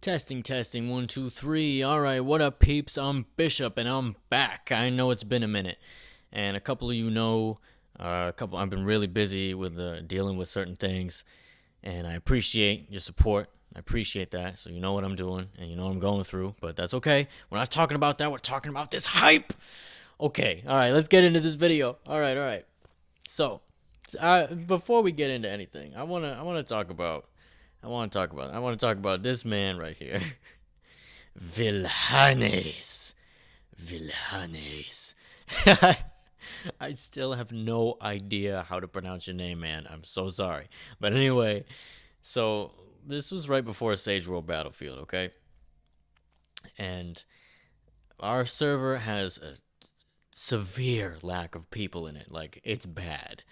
Testing, testing, 1, 2, 3. All right, what up, peeps? I'm Bishop, and I'm back. I know it's been a minute, and a couple of you know, I've been really busy with dealing with certain things, and I appreciate your support. I appreciate that, so you know what I'm doing, and you know what I'm going through, but that's okay. We're not talking about that. We're talking about this hype. Okay, all right, let's get into this video. All right. So, before we get into anything, I wanna talk about this man right here. Vilhanes. Vilhanes. I still have no idea how to pronounce your name, man. I'm so sorry. But anyway, so this was right before Sage World Battlefield, okay? And our server has a severe lack of people in it. Like, it's bad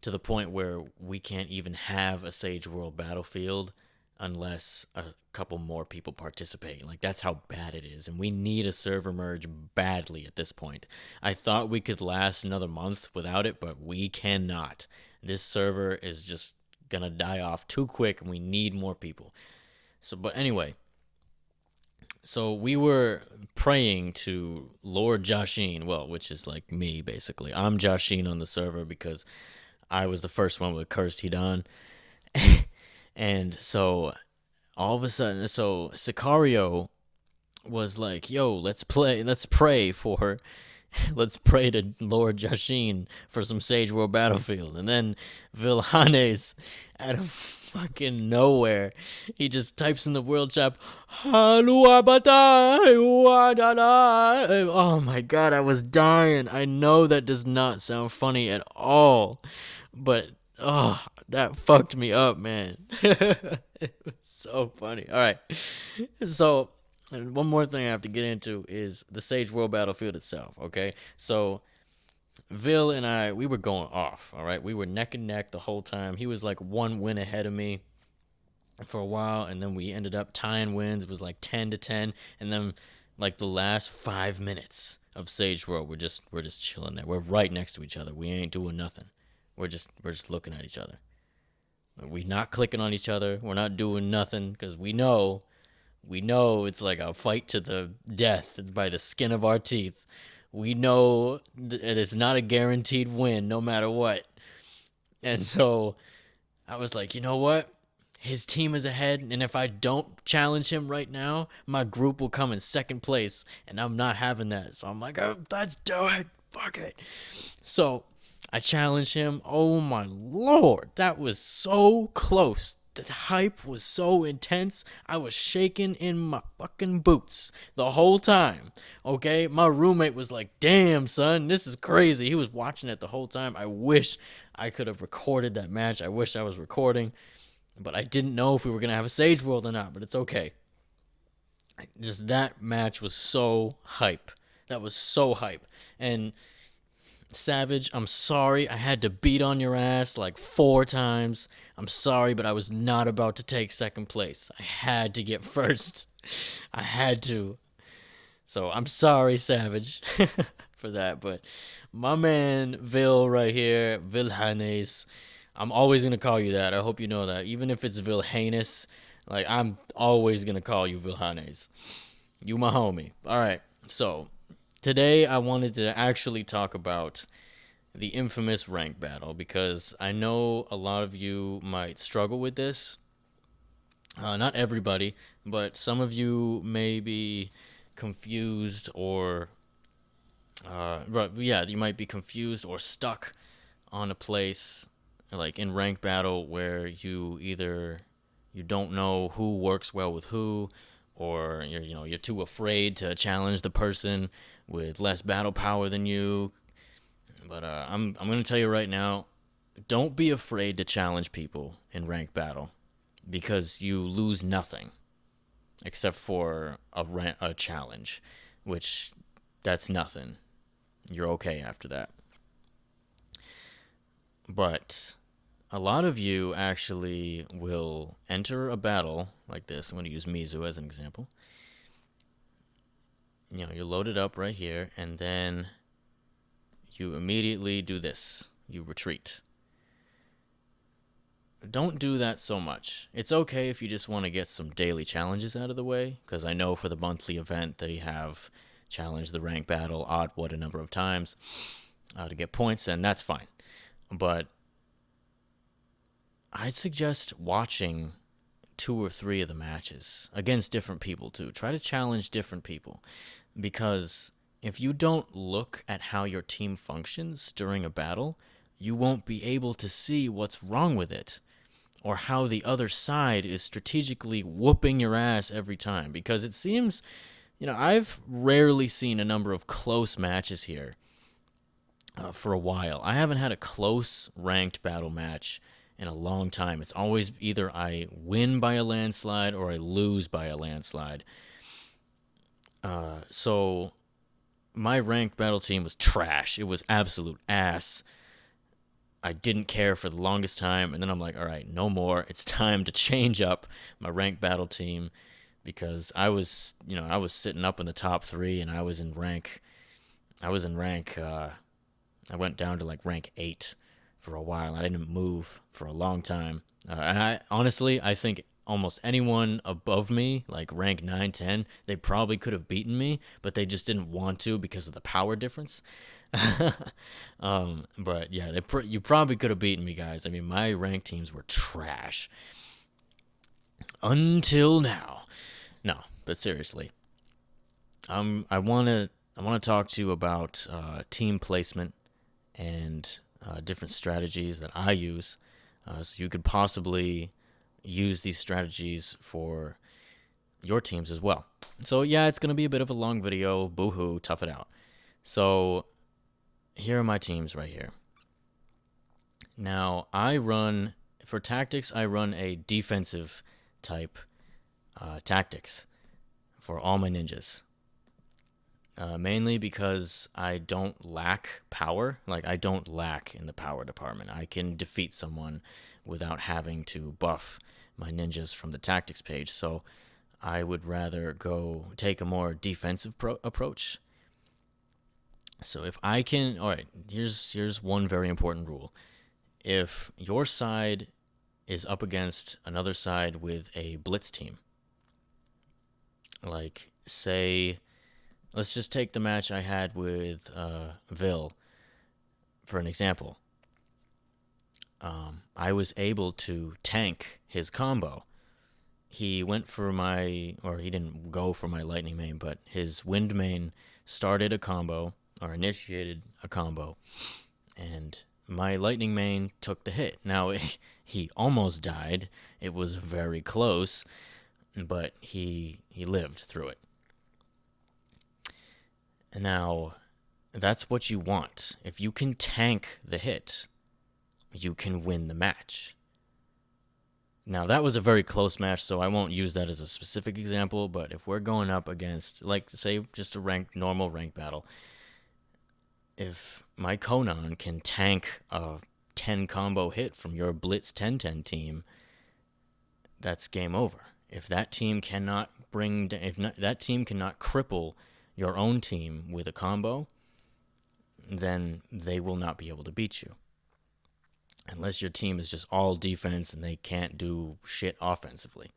to the point where we can't even have a Sage World Battlefield unless a couple more people participate. Like, that's how bad it is, and we need a server merge badly at this point. I thought we could last another month without it, but we cannot. This server is just gonna die off too quick, and we need more people. But anyway, so we were praying to Lord Jashin, well, which is like me, basically. I'm Jashin on the server because I was the first one with Cursed Hidan. And so all of a sudden, so Sicario was like, yo, let's pray to Lord Jashin for some Sage World Battlefield. And then Vilhanes, out of fucking nowhere, he just types in the world chat, oh my god, I was dying. I know that does not sound funny at all, but oh, that fucked me up, man. It was so funny. All right. So, and one more thing I have to get into is the Sage World Battlefield itself, okay? So, Vil and I, we were going off, all right? We were neck and neck the whole time. He was like one win ahead of me for a while, and then we ended up tying wins. It was like 10-10, and then like the last 5 minutes of Sage World, we're just chilling there. We're right next to each other. We ain't doing nothing. We're just looking at each other. We're not clicking on each other. We're not doing nothing because we know it's like a fight to the death by the skin of our teeth. We know that it's not a guaranteed win no matter what. And so I was like, you know what? His team is ahead, and if I don't challenge him right now, my group will come in second place, and I'm not having that. So I'm like, oh, let's do it. Fuck it. So I challenged him. Oh my lord, that was so close. The hype was so intense. I was shaking in my fucking boots the whole time. Okay, my roommate was like, damn son, this is crazy. He was watching it the whole time. I wish I could have recorded that match. I wish I was recording, but I didn't know if we were gonna have a Sage World or not. But it's okay. Just that match was so hype. That was so hype. And Savage, I'm sorry I had to beat on your ass like 4 times. I'm sorry, but I was not about to take second place. I had to get first. I had to. So I'm sorry, Savage, for that. But my man Vil right here, Vilhanes, I'm always going to call you that. I hope you know that. Even if it's Vilhanes, like, I'm always going to call you Vilhanes. You my homie. All right, so today I wanted to actually talk about the infamous rank battle because I know a lot of you might struggle with this. Not everybody, but some of you may be confused or you might be confused or stuck on a place like in rank battle where you don't know who works well with who, or you're too afraid to challenge the person with less battle power than you. But I'm gonna tell you right now, don't be afraid to challenge people in rank battle because you lose nothing except for a challenge, which that's nothing. You're okay after that. But a lot of you actually will enter a battle like this. I'm going to use Mizu as an example. You load it up right here, and then you immediately do this. You retreat. don't do that so much. It's okay if you just want to get some daily challenges out of the way, because I know for the monthly event they have challenged the rank battle odd what a number of times to get points, and that's fine. But I'd suggest watching two or three of the matches against different people too. Try to challenge different people, because if you don't look at how your team functions during a battle, you won't be able to see what's wrong with it or how the other side is strategically whooping your ass every time. Because it seems, I've rarely seen a number of close matches here for a while. I haven't had a close ranked battle match in a long time. It's always either I win by a landslide or I lose by a landslide. So my ranked battle team was trash. It was absolute ass. I didn't care for the longest time, and then I'm like, all right, no more. It's time to change up my ranked battle team, because I was sitting up in the top 3, and I was in rank. I was in rank. I went down to like rank 8 for a while. I didn't move for a long time. And I honestly, I think almost anyone above me, like rank 9, 10, they probably could have beaten me, but they just didn't want to because of the power difference. But yeah, you probably could have beaten me, guys. I mean, my rank teams were trash until now. No, but seriously, I want to talk to you about team placement and different strategies that I use, so you could possibly use these strategies for your teams as well. So yeah, it's gonna be a bit of a long video. Boo-hoo, tough it out. So here are my teams right here. Now for tactics, I run a defensive type tactics for all my ninjas. Mainly because I don't lack power. Like, I don't lack in the power department. I can defeat someone without having to buff my ninjas from the tactics page. So I would rather take a more defensive approach. So if I can, all right, here's one very important rule. If your side is up against another side with a blitz team, like say, let's just take the match I had with Vil for an example. I was able to tank his combo. He went for he didn't go for my lightning main, but his wind main started a combo or initiated a combo, and my lightning main took the hit. Now, he almost died. It was very close, but he lived through it. Now, that's what you want. If you can tank the hit, you can win the match. Now, that was a very close match, so I won't use that as a specific example, but if we're going up against, like, say, just a normal rank battle, if my Conan can tank a 10 combo hit from your Blitz 10-10 team, that's game over. If that team cannot that team cannot cripple your own team with a combo, then they will not be able to beat you. Unless your team is just all defense and they can't do shit offensively.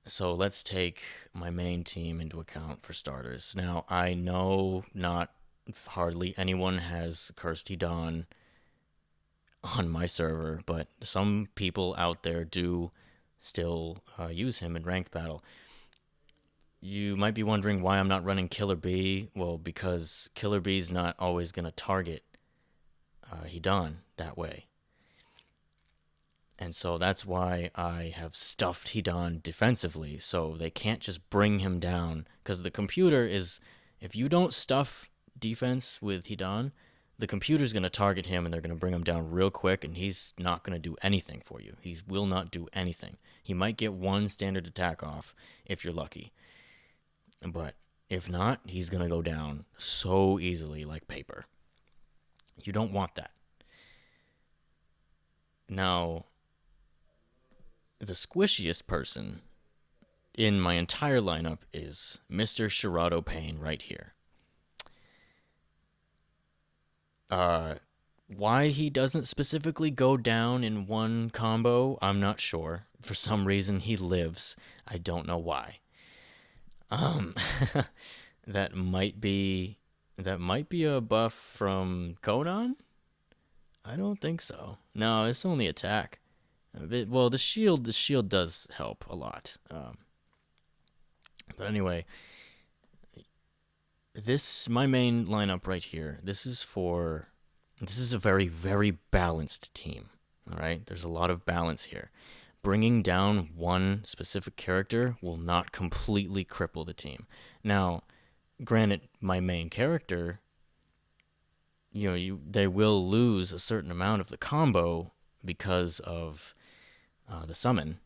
So let's take my main team into account for starters. Now, I know not hardly anyone has Cursed Hedon on my server, but some people out there do still use him in ranked battle. You might be wondering why I'm not running Killer Bee. Well, because Killer Bee's not always going to target Hedon that way. And so that's why I have stuffed Hedon defensively, so they can't just bring him down. Because the computer is, if you don't stuff defense with Hedon, the computer's going to target him and they're going to bring him down real quick, and he's not going to do anything for you. He will not do anything. He might get one standard attack off if you're lucky. But if not, he's going to go down so easily like paper. You don't want that. Now, the squishiest person in my entire lineup is Mr. Shirado Pain right here. Why he doesn't specifically go down in one combo, I'm not sure. For some reason, he lives. I don't know why. Um, that might be that might be a buff from Conan. I don't think so. No, it's only attack. Well, the shield does help a lot. But anyway, this my main lineup right here. This is a very very balanced team. All right, there's a lot of balance here. Bringing down one specific character will not completely cripple the team. Now, granted, my main character, they will lose a certain amount of the combo because of the summon.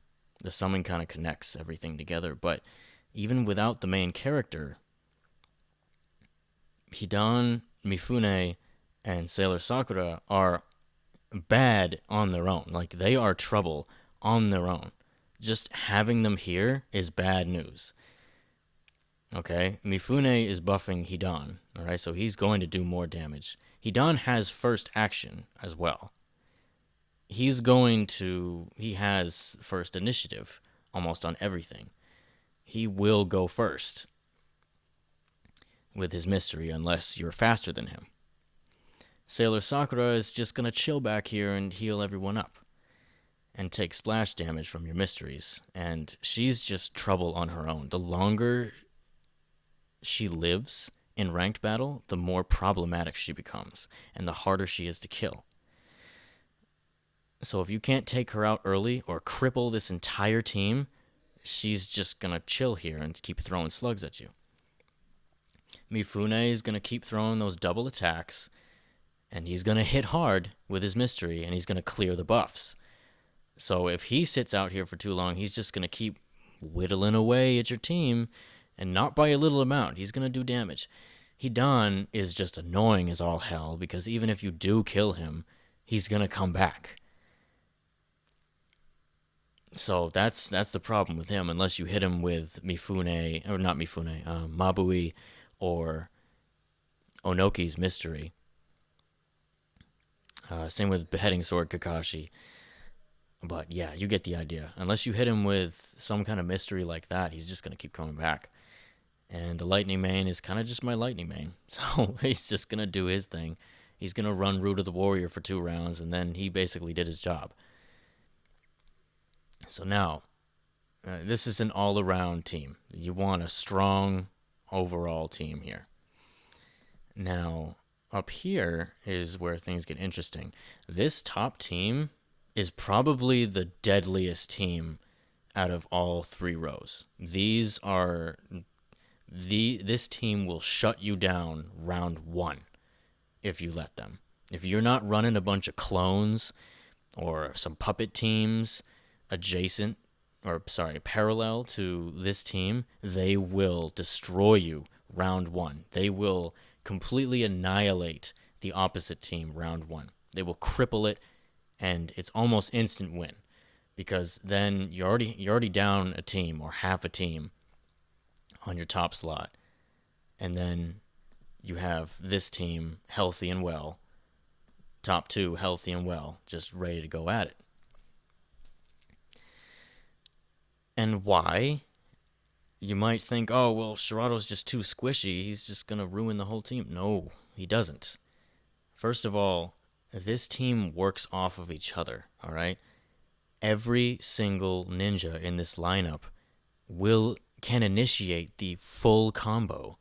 The summon kind of connects everything together, but even without the main character, Hidan, Mifune, and Sailor Sakura are bad on their own. Like, they are trouble on their own. Just having them here is bad news. Okay? Mifune is buffing Hidan. Alright, so he's going to do more damage. Hidan has first action as well. He has first initiative almost on everything. He will go first with his mystery unless you're faster than him. Sailor Sakura is just going to chill back here and heal everyone up and take splash damage from your mysteries. And she's just trouble on her own. The longer she lives in ranked battle, the more problematic she becomes and the harder she is to kill. So if you can't take her out early or cripple this entire team, she's just going to chill here and keep throwing slugs at you. Mifune is going to keep throwing those double attacks, and he's going to hit hard with his mystery, and he's going to clear the buffs. So if he sits out here for too long, he's just going to keep whittling away at your team, and not by a little amount. He's going to do damage. Hidan is just annoying as all hell, because even if you do kill him, he's going to come back. So that's the problem with him, unless you hit him with Mifune, or not Mifune, Mabui, or Onoki's mystery. Same with Beheading Sword Kakashi. But yeah, you get the idea. Unless you hit him with some kind of mystery like that, he's just going to keep coming back. And the Lightning Main is kind of just my Lightning Main. So he's just going to do his thing. He's going to run Root of the Warrior for 2 rounds, and then he basically did his job. So now, this is an all-around team. You want a strong overall team here. Now, up here is where things get interesting. This top team is probably the deadliest team out of all 3 rows. This team will shut you down round 1 if you let them. If you're not running a bunch of clones or some puppet teams parallel to this team, they will destroy you round 1. They will completely annihilate the opposite team round 1. They will cripple it, and it's almost instant win, because then you're already down a team or half a team on your top slot, and then you have this team healthy and well, top 2 healthy and well, just ready to go at it. And why? You might think, oh, well, Shirato's just too squishy. He's just going to ruin the whole team. No, he doesn't. First of all, this team works off of each other, all right? Every single ninja in this lineup can initiate the full combo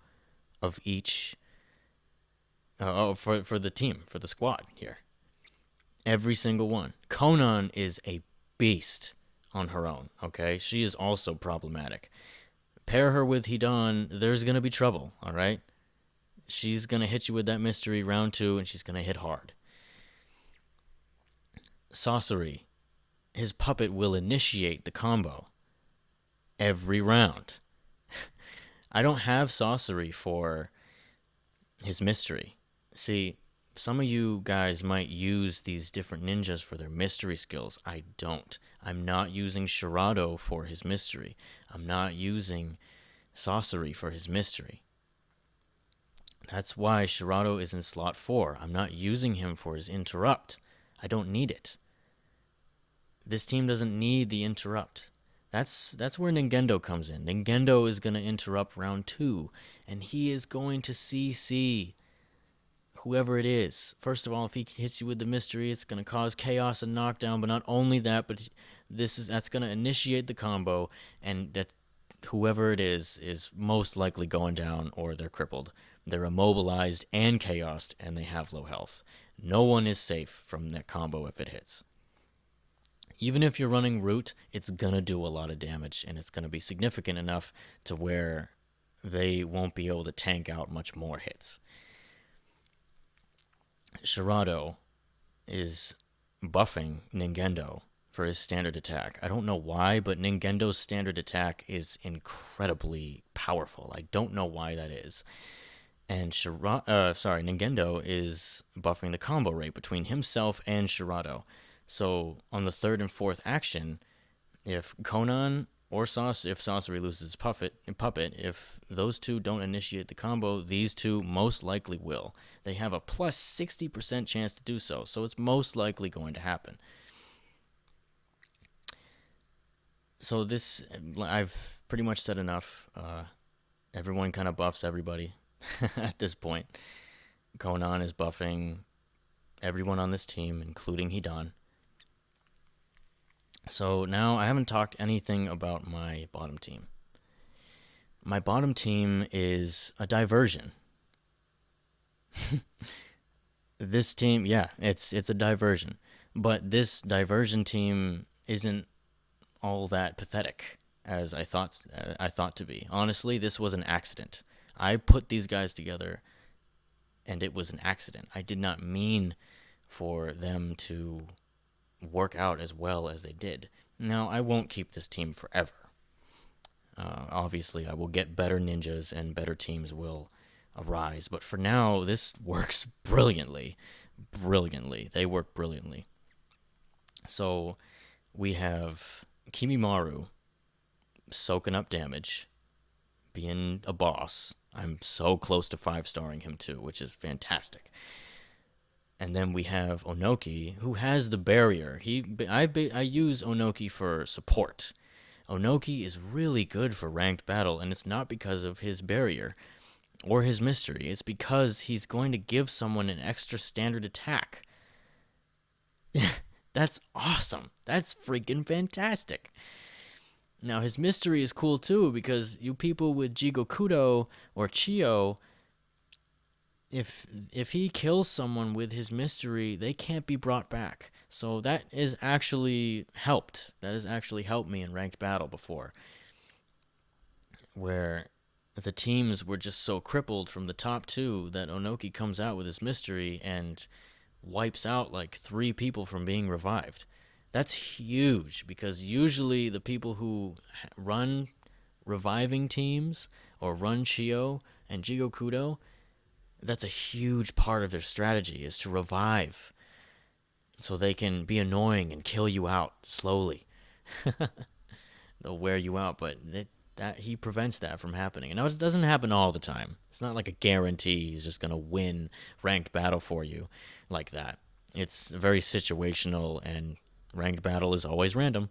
of each for the team, for the squad here. Every single one. Conan is a beast on her own, okay? She is also problematic. Pair her with Hidan, there's going to be trouble, all right? She's going to hit you with that mystery round 2, and she's going to hit hard. Sasori, his puppet will initiate the combo every round. I don't have Sasori for his mystery. See, some of you guys might use these different ninjas for their mystery skills. I don't. I'm not using Shirato for his mystery. I'm not using Sasori for his mystery. That's why Shirado is in slot 4. I'm not using him for his interrupt. I don't need it. This team doesn't need the interrupt. That's where Ningendo comes in. Ningendo is going to interrupt round 2, and he is going to CC whoever it is. First of all, if he hits you with the mystery, it's going to cause chaos and knockdown, but not only that, but that's going to initiate the combo, and that whoever it is most likely going down or they're crippled. They're immobilized and chaosed, and they have low health. No one is safe from that combo if it hits. Even if you're running root, it's gonna do a lot of damage, and it's gonna be significant enough to where they won't be able to tank out much more hits. Shirado is buffing Ningendo for his standard attack. I don't know why, but Ningendo's standard attack is incredibly powerful. I don't know why that is. And Ningendo is buffing the combo rate between himself and Shirado. So on the third and fourth action, if Conan or if Sasori loses puppet, if those two don't initiate the combo, these two most likely will. They have a plus 60% chance to do so, so it's most likely going to happen. So this, I've pretty much said enough. Everyone kind of buffs everybody at this point. Conan is buffing everyone on this team, including Hidan. So now I haven't talked anything about my bottom team. My bottom team is a diversion. This team, yeah, it's a diversion. But this diversion team isn't all that pathetic as I thought to be. Honestly, this was an accident. I put these guys together and it was an accident. I did not mean for them to work out as well as they did. Now, I won't keep this team forever. Obviously, I will get better ninjas and better teams will arise. But for now, this works brilliantly. Brilliantly. They work brilliantly. So we have Kimimaru soaking up damage, being a boss. I'm so close to 5-starring him too, which is fantastic. And then we have Onoki, who has the barrier. I use Onoki for support. Onoki is really good for ranked battle, and it's not because of his barrier or his mystery. It's because he's going to give someone an extra standard attack. That's awesome. That's freaking fantastic. Now, his mystery is cool too, because you people with Jigokudo or Chio, if he kills someone with his mystery, they can't be brought back. So that is actually helped. That has actually helped me in ranked battle before, where the teams were just so crippled from the top two that Onoki comes out with his mystery and wipes out like 3 people from being revived. That's huge, because usually the people who run reviving teams or run Chio and Jigokudo, that's a huge part of their strategy, is to revive so they can be annoying and kill you out slowly. They'll wear you out, but that he prevents that from happening. And it doesn't happen all the time. It's not like a guarantee he's just going to win ranked battle for you like that. It's very situational, and ranked battle is always random.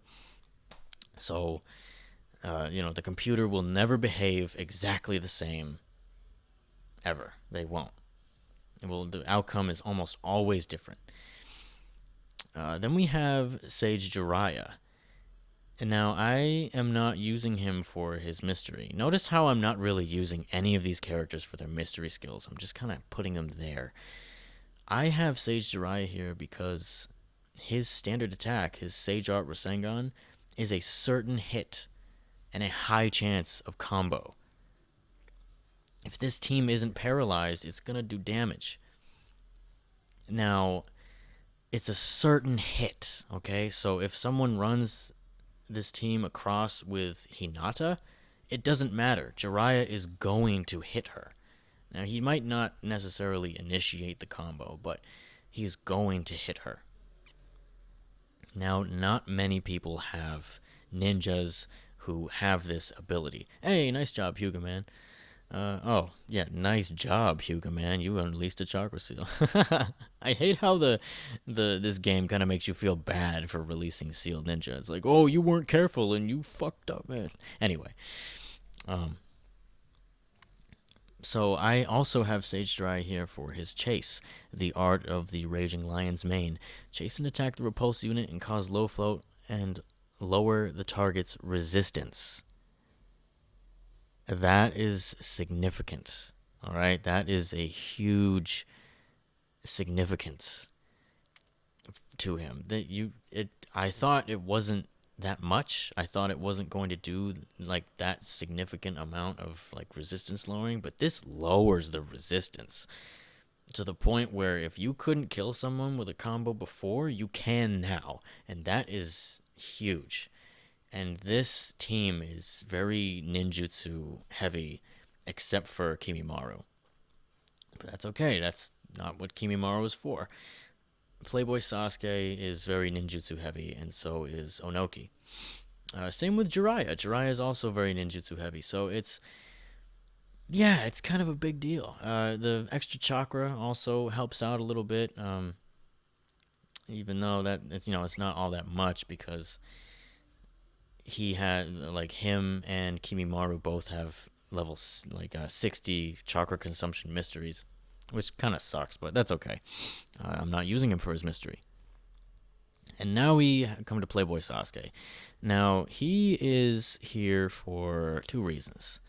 So, the computer will never behave exactly the same ever. They won't. The outcome is almost always different. Then we have Sage Jiraiya. And now I am not using him for his mystery. Notice how I'm not really using any of these characters for their mystery skills. I'm just kind of putting them there. I have Sage Jiraiya here because his standard attack, his Sage Art Rasengan, is a certain hit and a high chance of combo. If this team isn't paralyzed, it's going to do damage. Now, it's a certain hit, okay? So if someone runs this team across with Hinata, it doesn't matter. Jiraiya is going to hit her. Now, he might not necessarily initiate the combo, but he's going to hit her. Now, not many people have ninjas who have this ability. Hey, nice job, Hugo, man. Oh, yeah, nice job, Hugo, man. You unleashed a chakra seal. I hate how this game kind of makes you feel bad for releasing sealed ninja. It's like, oh, you weren't careful and you fucked up, man. Anyway, um, so I also have Sage Dry here for his chase, the art of the Raging Lion's mane. Chase and attack the repulse unit and cause low float and lower the target's resistance. That is significant. All right, that is a huge significance to him. That you it I thought it wasn't that much. I thought it wasn't going to do like that significant amount of like resistance lowering, but this lowers the resistance to the point where if you couldn't kill someone with a combo before, you can now, and that is huge. And this team is very ninjutsu heavy, except for Kimimaru. But that's okay. That's not what Kimimaru is for. Playboy Sasuke is very ninjutsu heavy, and so is Onoki. Same with Jiraiya. Jiraiya is also very ninjutsu heavy, so it's kind of a big deal. The extra chakra also helps out a little bit, even though that it's not all that much because he had like him and Kimimaru both have levels like 60 chakra consumption mysteries, which kind of sucks, but that's okay. I'm not using him for his mystery. And now we come to Playboy Sasuke. Now, he is here for two reasons.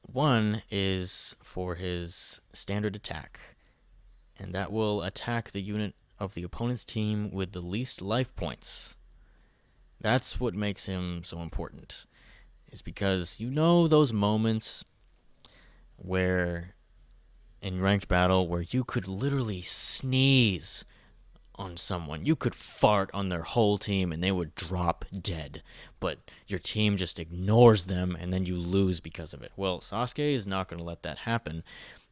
One is for his standard attack, and that will attack the unit of the opponent's team with the least life points. That's what makes him so important. Is because those moments where in ranked battle where you could literally sneeze on someone. You could fart on their whole team and they would drop dead. But your team just ignores them and then you lose because of it. Well, Sasuke is not going to let that happen.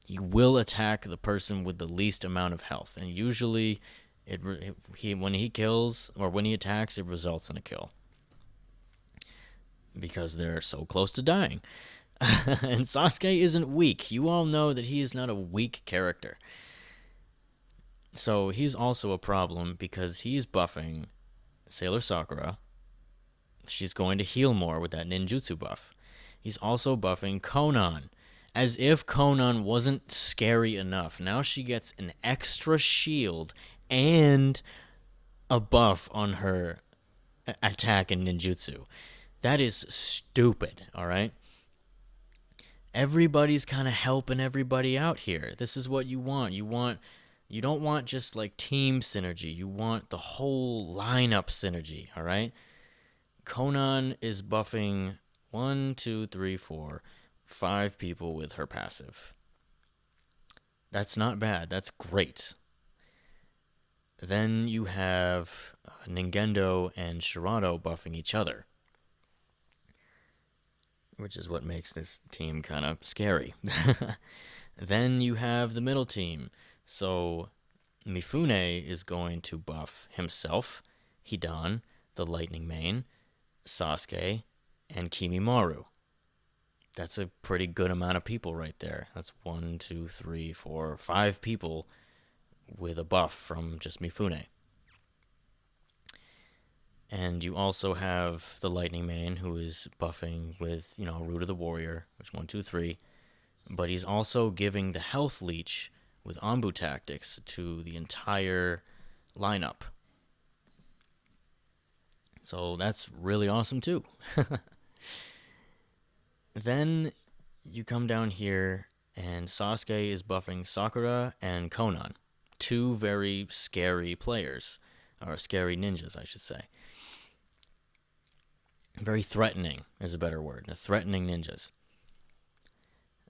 He will attack the person with the least amount of health. And usually when he kills or when he attacks, it results in a kill. Because they're so close to dying. And Sasuke isn't weak. You all know that he is not a weak character. So he's also a problem because he's buffing Sailor Sakura. She's going to heal more with that ninjutsu buff. He's also buffing Konan. As if Konan wasn't scary enough. Now she gets an extra shield and a buff on her attack and ninjutsu. That is stupid, alright? Everybody's kind of helping everybody out here. This is what you want. You don't want just like team synergy. You want the whole lineup synergy, all right? Konan is buffing 1, 2, 3, 4, 5 people with her passive. That's not bad. That's great. Then you have Ningendo and Shirado buffing each other, which is what makes this team kind of scary. Then you have the middle team. So Mifune is going to buff himself, Hidan, the Lightning Mane, Sasuke, and Kimimaru. That's a pretty good amount of people right there. That's 1, 2, 3, 4, 5 people with a buff from just Mifune. And you also have the Lightning Mane, who is buffing with, Root of the Warrior, which 1, 2, 3. But he's also giving the Health Leech with Anbu tactics to the entire lineup. So that's really awesome too. Then you come down here and Sasuke is buffing Sakura and Konan. Two very scary players, or scary ninjas, I should say. Very threatening is a better word. Threatening ninjas.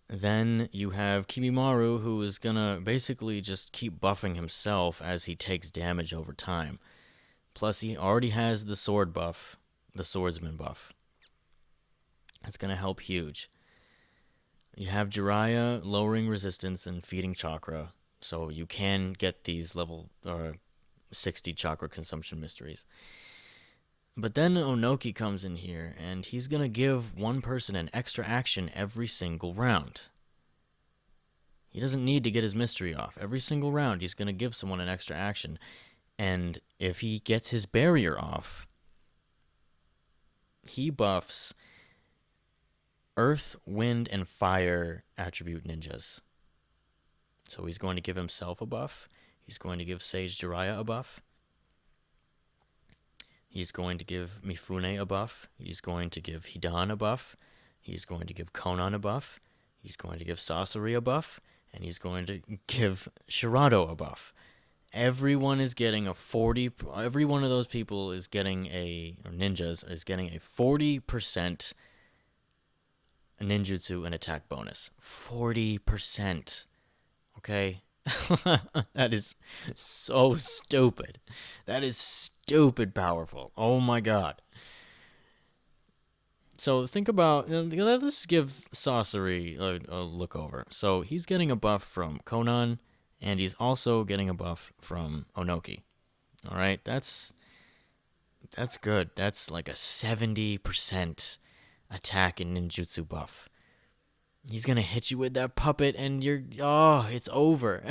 Then you have Kimimaru, who is gonna basically just keep buffing himself as he takes damage over time. Plus, he already has the sword buff, the swordsman buff. That's gonna help huge. You have Jiraiya lowering resistance and feeding chakra, so you can get these level 60 chakra consumption mysteries. But then Onoki comes in here, and he's gonna give one person an extra action every single round. He doesn't need to get his mystery off. Every single round, he's going to give someone an extra action. And if he gets his barrier off, he buffs earth, wind, and fire attribute ninjas. So he's going to give himself a buff. He's going to give Sage Jiraiya a buff. He's going to give Mifune a buff. He's going to give Hidan a buff. He's going to give Konan a buff. He's going to give Sasori a buff. And he's going to give Shirado a buff. Everyone is getting a 40. Every one of those people is getting or ninjas is getting a 40% ninjutsu and attack bonus. 40%. Okay? That is so stupid. That is stupid powerful. Oh my god. So think about, let's give Sasori a look over. So he's getting a buff from Konan, and he's also getting a buff from Onoki. All right, that's good. That's like a 70% attack and ninjutsu buff. He's gonna hit you with that puppet, and it's over.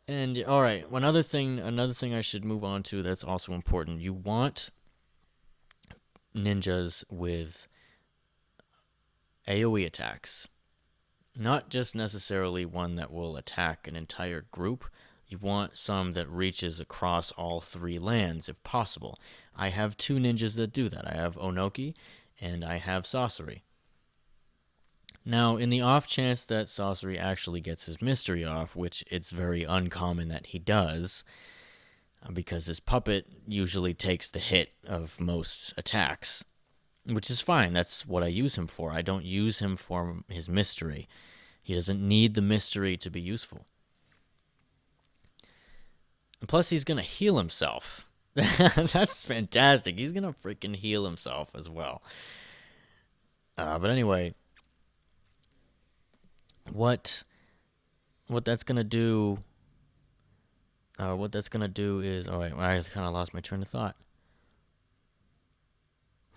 And all right, another thing I should move on to that's also important. You want ninjas with AoE attacks. Not just necessarily one that will attack an entire group. You want some that reaches across all 3 lands if possible. I have 2 ninjas that do that. I have Onoki and I have Sasori. Now, in the off chance that Sasori actually gets his mystery off, which it's very uncommon that he does, because his puppet usually takes the hit of most attacks, which is fine. That's what I use him for. I don't use him for his mystery. He doesn't need the mystery to be useful. And plus, he's going to heal himself. That's fantastic. He's going to freaking heal himself as well. But anyway, what that's going to do... what that's going to do is... Oh, wait, I kind of lost my train of thought.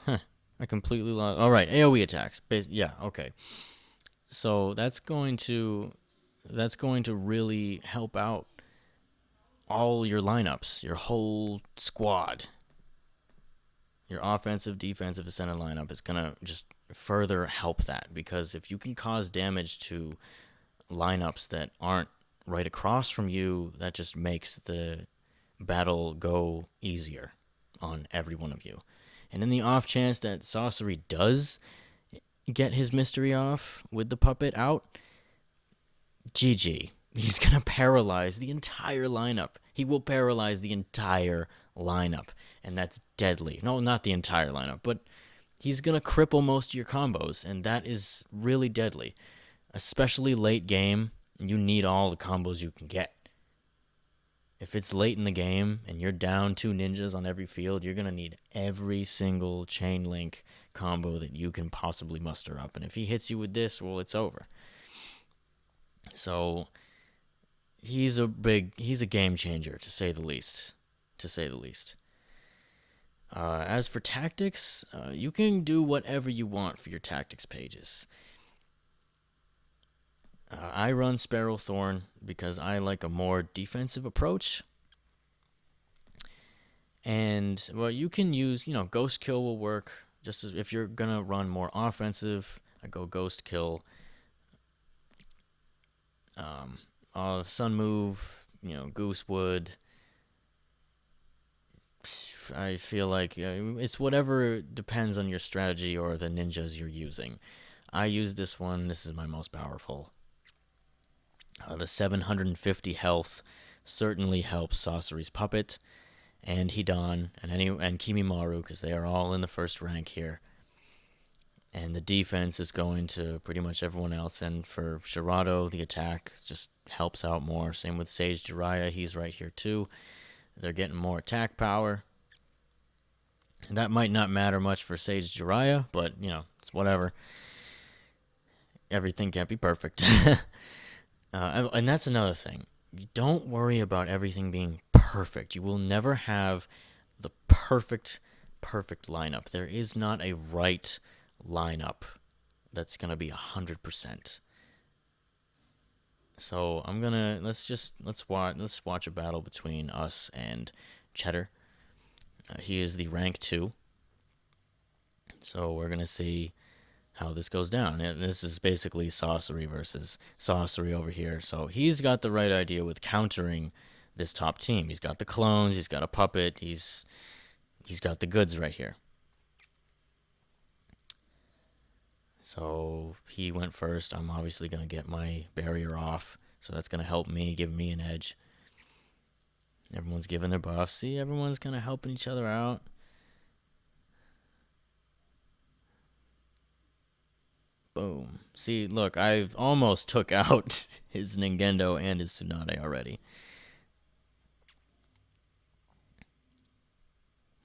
I completely lost... All right, AoE attacks. Yeah, okay. So that's going to really help out all your lineups, your whole squad. Your offensive, defensive, ascendant lineup is going to just further help that, because if you can cause damage to lineups that aren't right across from you, that just makes the battle go easier on every one of you. And in the off chance that Sasori does get his mystery off with the puppet out, GG. He's going to paralyze the entire lineup. He will paralyze the entire lineup, and that's deadly. No, not the entire lineup, but he's going to cripple most of your combos, and that is really deadly. Especially late game, you need all the combos you can get. If it's late in the game and you're down 2 ninjas on every field, you're going to need every single chain link combo that you can possibly muster up. And if he hits you with this, well, it's over. So he's a game changer, to say the least. As for tactics, you can do whatever you want for your tactics pages. I run Sparrow Thorn because I like a more defensive approach. And, well, you can use, Ghost Kill will work. Just as if you're going to run more offensive, I go Ghost Kill. Sun Move, Goosewood. I feel like it's whatever depends on your strategy or the ninjas you're using. I use this one. This is my most powerful. The 750 health certainly helps Sasori's puppet and Hidan and Kimimaru, because they are all in the first rank here. And the defense is going to pretty much everyone else. And for Shirado, the attack just helps out more. Same with Sage Jiraiya. He's right here too. They're getting more attack power. That might not matter much for Sage Jiraiya, but, it's whatever. Everything can't be perfect. And that's another thing. You don't worry about everything being perfect. You will never have the perfect lineup. There is not a right lineup that's gonna be 100%. So I'm gonna let's watch a battle between us and Cheddar. He is the rank 2, so we're gonna see how this goes down. And this is basically sorcery versus sorcery over here. So he's got the right idea with countering this top team. He's got the clones. He's got a puppet. He's got the goods right here. So he went first. I'm obviously gonna get my barrier off. So that's gonna help me, give me an edge. Everyone's giving their buffs. See, everyone's kind of helping each other out. Boom. See, look, I've almost took out his Ningendo and his Tsunade already.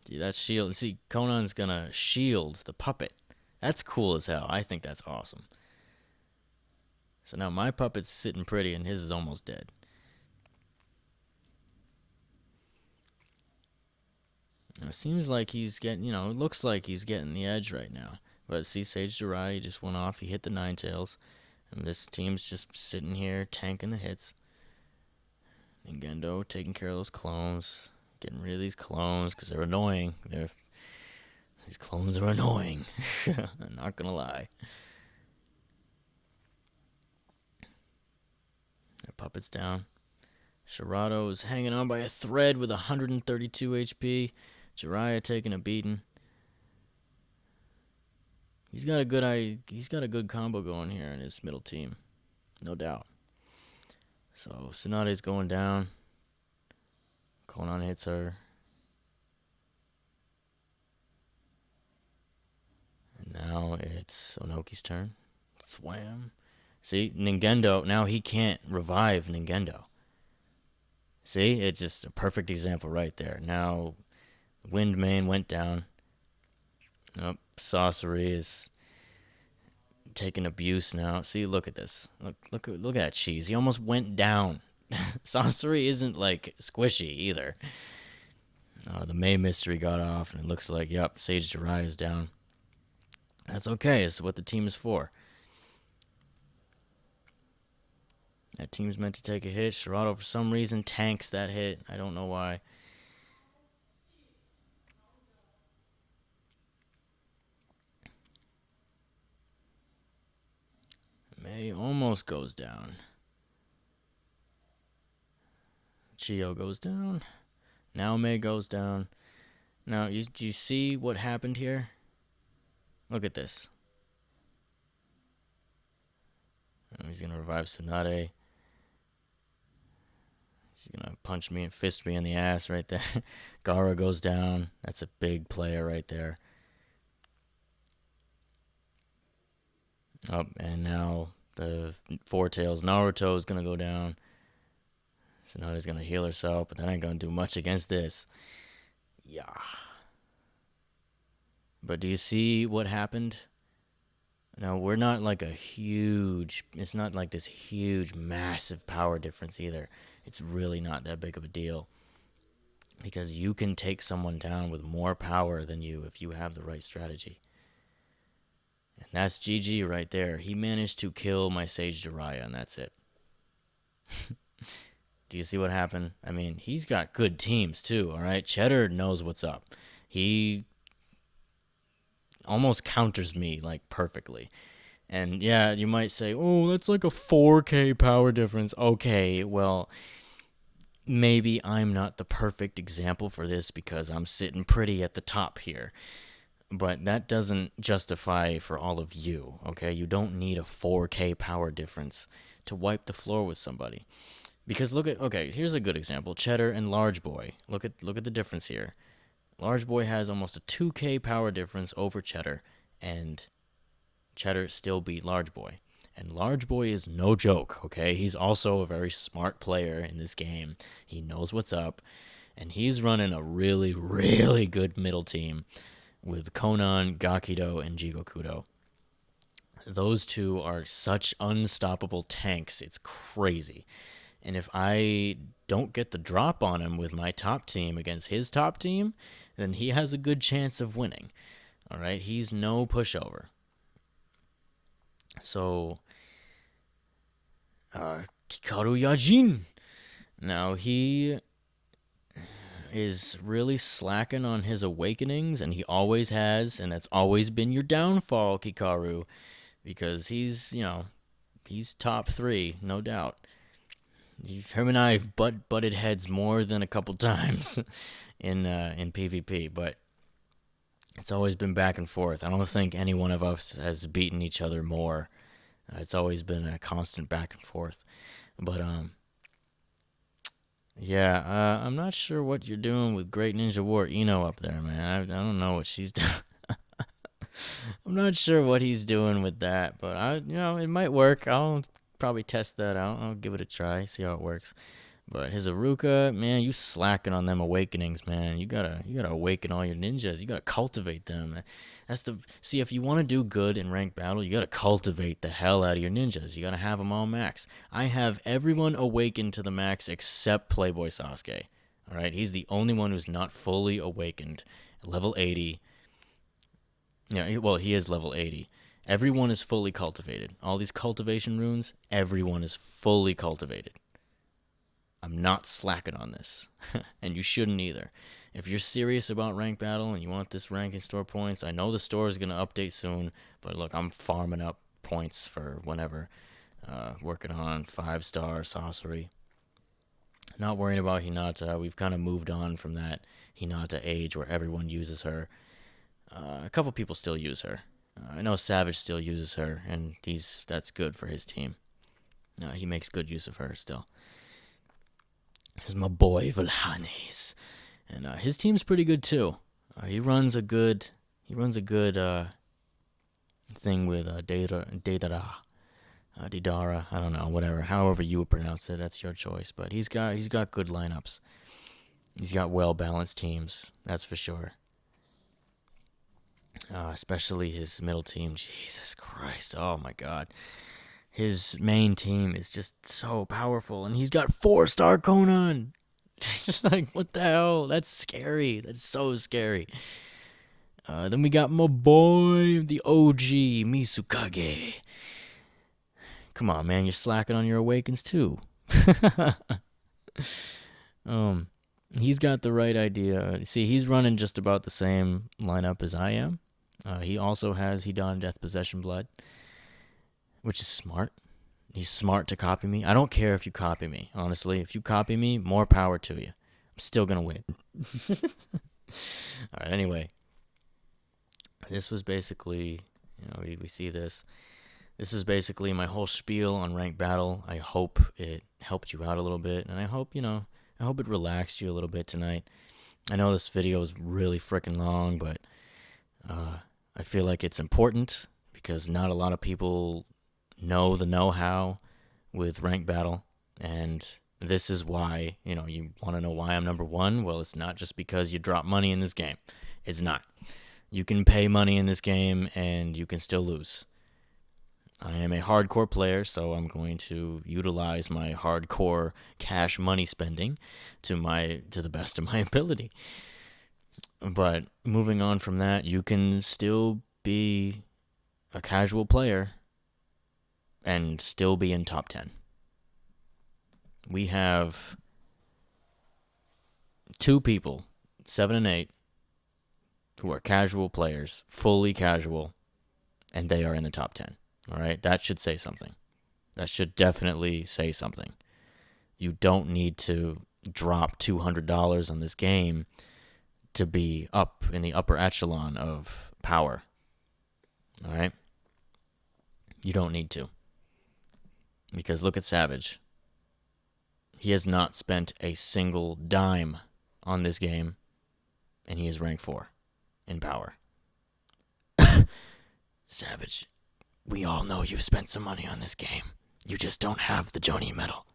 See, that shield. See, Conan's gonna shield the puppet. That's cool as hell. I think that's awesome. So now my puppet's sitting pretty and his is almost dead. Now, it seems like he's getting, it looks like he's getting the edge right now. But see, Sage Jiraiya, he just went off. He hit the Ninetales. And this team's just sitting here tanking the hits. Ningendo taking care of those clones. Getting rid of these clones because they're annoying. These clones are annoying. I'm not going to lie. Their puppet's down. Shirado is hanging on by a thread with 132 HP. Jiraiya taking a beating. He's got a good combo going here in his middle team, no doubt. So Tsunade's going down. Konan hits her. And now it's Onoki's turn. Thwam. See, Ningendo, now he can't revive Ningendo. See, it's just a perfect example right there. Now, Wind Main went down. Nope, Sorcery is taking abuse now. See, look at this. Look at that cheese. He almost went down. Sorcery isn't like squishy either. The May Mystery got off, and it looks like, yep, Sage Jiraiya is down. That's okay. It's what the team is for. That team's meant to take a hit. Shirado, for some reason, tanks that hit. I don't know why. May almost goes down. Chio goes down. Now May goes down. Now, do you see what happened here? Look at this. He's going to revive Tsunade. He's going to punch me and fist me in the ass right there. Gara goes down. That's a big player right there. Oh, and now the Four Tails Naruto is going to go down. Tsunade's going to heal herself, but that ain't going to do much against this. Yeah. But do you see what happened? Now, we're not like it's not like this huge, massive power difference either. It's really not that big of a deal. Because you can take someone down with more power than you if you have the right strategy. And that's GG right there. He managed to kill my Sage Jiraiya, and that's it. Do you see what happened? I mean, he's got good teams too, all right? Cheddar knows what's up. He almost counters me like perfectly. And yeah, you might say, oh, that's like a 4K power difference. Okay, well, maybe I'm not the perfect example for this because I'm sitting pretty at the top here. But that doesn't justify for all of you, okay? You don't need a 4K power difference to wipe the floor with somebody. Because okay, here's a good example. Cheddar and Large Boy. Look at the difference here. Large Boy has almost a 2K power difference over Cheddar, and Cheddar still beat Large Boy. And Large Boy is no joke, okay? He's also a very smart player in this game. He knows what's up, and he's running a really, really good middle team with Konan, Gakido, and Jigokudo. Those two are such unstoppable tanks. It's crazy. And if I don't get the drop on him with my top team against his top team, then he has a good chance of winning. All right? He's no pushover. So, Hikaru Yajin. Now, he is really slacking on his awakenings, and he always has, and that's always been your downfall, Hikaru, because he's top three, no doubt. Him and I have butted heads more than a couple times in PvP, but it's always been back and forth. I don't think any one of us has beaten each other more. It's always been a constant back and forth. But yeah, I'm not sure what you're doing with Great Ninja War Eno up there, man. I don't know what she's doing. I'm not sure what he's doing with that, but it might work. I'll probably test that out. I'll give it a try, see how it works. But his Aruka, man, you slacking on them awakenings, man. You gotta awaken all your ninjas. You gotta cultivate them. That's the see if you want to do good in ranked battle, you gotta cultivate the hell out of your ninjas. You gotta have them all max. I have everyone awakened to the max except Playboy Sasuke. All right, he's the only one who's not fully awakened. Level 80. Yeah, well, he is level 80. Everyone is fully cultivated. All these cultivation runes, everyone is fully cultivated. I'm not slacking on this, and you shouldn't either. If you're serious about rank battle and you want this rank and store points, I know the store is going to update soon, but look, I'm farming up points for whenever. Working on 5-star sorcery. Not worrying about Hinata. We've kind of moved on from that Hinata age where everyone uses her. A couple people still use her. I know Savage still uses her, and that's good for his team. He makes good use of her still. Here's my boy Volhanes, and his team's pretty good too. He runs a good thing with Didara. I don't know, whatever, however you would pronounce it, that's your choice. But he's got good lineups. He's got well balanced teams, that's for sure. Especially his middle team. Jesus Christ! Oh my God. His main team is just so powerful, and he's got 4-star Conan. Like, what the hell? That's scary. That's so scary. Then we got my boy, the OG Misukage. Come on, man, you're slacking on your awakens too. um, he's got the right idea. See, he's running just about the same lineup as I am. He also has Hedon Death Possession Blood, which is smart. He's smart to copy me. I don't care if you copy me, honestly. If you copy me, more power to you. I'm still going to win. All right, anyway. This was basically, we see this. This is basically my whole spiel on ranked battle. I hope it helped you out a little bit, and I hope it relaxed you a little bit tonight. I know this video is really freaking long, but I feel like it's important because not a lot of people know the know-how with ranked battle, and this is why, you want to know why I'm number one. Well, it's not just because you drop money in this game. It's not. You can pay money in this game and you can still lose. I am a hardcore player, so I'm going to utilize my hardcore cash money spending to the best of my ability. But moving on from that, you can still be a casual player and still be in top 10. We have 2 people, 7 and 8, who are casual players, fully casual, and they are in the top 10. All right? That should say something. That should definitely say something. You don't need to drop $200 on this game to be up in the upper echelon of power. All right? You don't need to. Because look at Savage. He has not spent a single dime on this game, and he is rank 4 in power. Savage, we all know you've spent some money on this game. You just don't have the Joni medal.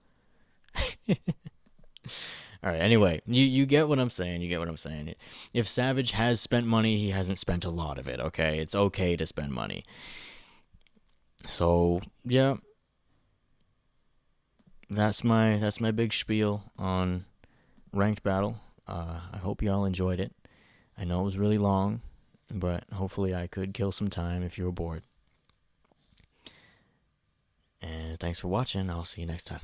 All right, anyway, you get what I'm saying. You get what I'm saying. If Savage has spent money, he hasn't spent a lot of it, okay? It's okay to spend money. So, yeah. That's my big spiel on ranked battle. I hope y'all enjoyed it. I know it was really long, but hopefully I could kill some time if you were bored. And thanks for watching. I'll see you next time.